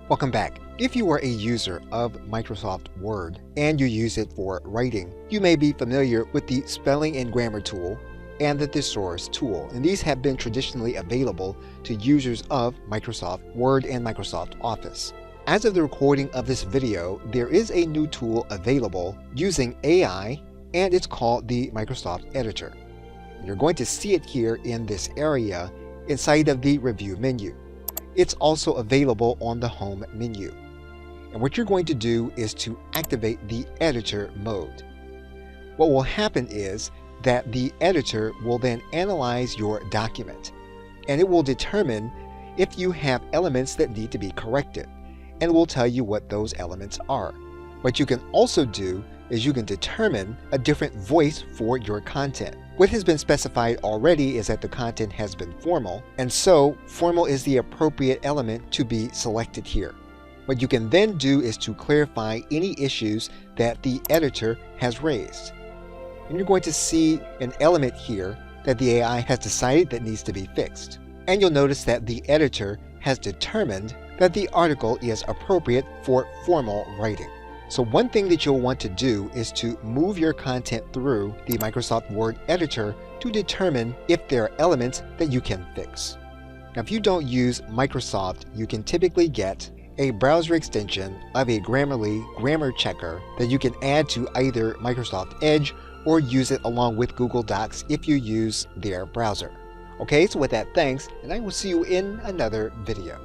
Welcome back. If you are a user of Microsoft Word and you use it for writing, you may be familiar with the spelling and grammar tool and the thesaurus tool, and these have been traditionally available to users of Microsoft Word and Microsoft Office. As of the recording of this video, there is a new tool available using AI, and it's called the Microsoft Editor. You're going to see it here in this area inside of the review menu. It's also available on the home menu. And what you're going to do is to activate the editor mode. What will happen is that the editor will then analyze your document, and it will determine if you have elements that need to be corrected, and will tell you what those elements are. What you can also do is you can determine a different voice for your content. What has been specified already is that the content has been formal, and so formal is the appropriate element to be selected here. What you can then do is to clarify any issues that the editor has raised. And you're going to see an element here that the AI has decided that needs to be fixed. And you'll notice that the editor has determined that the article is appropriate for formal writing. So one thing that you'll want to do is to move your content through the Microsoft Word editor to determine if there are elements that you can fix. Now, if you don't use Microsoft, you can typically get a browser extension of a Grammarly grammar checker that you can add to either Microsoft Edge or use it along with Google Docs if you use their browser. Okay, so with that, thanks, and I will see you in another video.